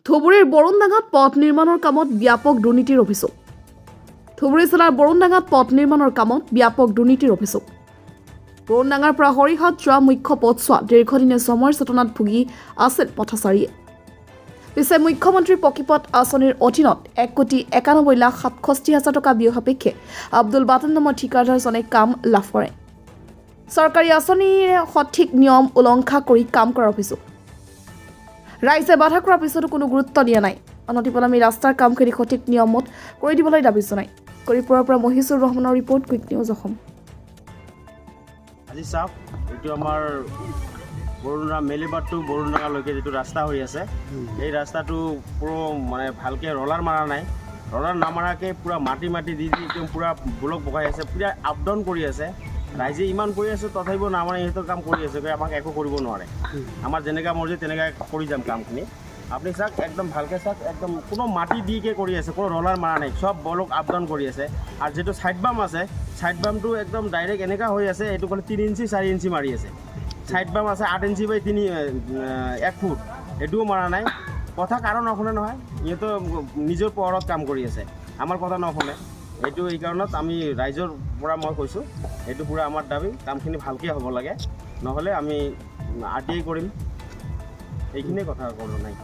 ধুবুৰীৰ বৰুণডাঙাত পথ নিৰ্মাণৰ কামত ব্যাপক দুৰ্নীতিৰ অভিযোগ। ধুবুৰী জিলাৰ বৰুণডাঙাত পথ নিৰ্মাণৰ কামত ব্যাপক দুৰ্নীতিৰ অভিযোগ। বৰুণডাঙাৰ পৰা হৰিহাট যোৱা মুখ্য পথছোৱা দীৰ্ঘদিনীয়া সময়ৰ চেতনাত ভুগি আছিল পথচাৰীয়ে। পিছে মুখ্যমন্ত্ৰী পকীপথ আঁচনিৰ অধীনত 1,91,67,000 টকা ব্যয় সাপেক্ষে আব্দুল বাটেন নামৰ ঠিকাদাৰজনে কাম লাভ কৰে। চৰকাৰী আঁচনিৰে সঠিক নিয়ম উলংঘা কৰি কাম কৰাৰ অভিযোগ। ৰাইজে বাধা কৰাৰ পিছতো কোনো গুৰুত্ব দিয়া নাই। অনতিপলমে ৰাস্তাৰ কামখিনি সঠিক নিয়মত কৰি দিবলৈ দাবী জনায়। কৰিপুৰৰ পৰা মহিজুৰ ৰহমানৰ ৰিপৰ্ট, কুইক নিউজ অসম। আজি চাওক, এইটো আমাৰ বৰুণডাঙা মেলিবাটটো বৰুণডাঙালৈকে যিটো ৰাস্তা হৈ আছে, এই ৰাস্তাটো পুৰো মানে ভালকে ৰলাৰ মাৰা নাই। ৰলাৰ নামাৰাকৈ পুৰা মাটি দি একদম পুৰা ব্লক বহাই আছে, পুৰা আপ ডাউন কৰি আছে। ৰাইজে ইমান কৰি আছে, তথাপিও নামাৰে সিহঁতৰ কাম কৰি আছে, আমাক একো কৰিব নোৱাৰে। আমাৰ যেনেকৈ মৰ্জি তেনেকৈ কৰি যাম কামখিনি। আপুনি চাওক, একদম ভালকৈ চাওক, একদম কোনো মাটি দিকে কৰি আছে, কোনো ৰলাৰ মাৰা নাই, সব ব্লক আপ ডাউন কৰি আছে। আৰু যিটো ছাইড বাম আছে, ছাইড বামটো একদম ডাইৰেক্ট এনেকুৱা হৈ আছে, এইটো ক'লে 3 ইঞ্চি 4 ইঞ্চি মাৰি আছে। ছাইড বাম আছে 8 ইঞ্চি বাই 1 ফুট, এইটোও মাৰা নাই। কথা কাৰণ নশুনে নহয়, ইহঁতো নিজৰ পোহৰত কাম কৰি আছে, আমাৰ কথা নশুনে। এইটো এই কাৰণত আমি ৰাইজৰ পৰা মই কৈছোঁ, এইটো পূৰা আমাৰ দাবী, কামখিনি ভালকৈ হ'ব লাগে, নহ'লে আমি RTI কৰিম। এইখিনিয়ে কথা ক'লোঁ নাই।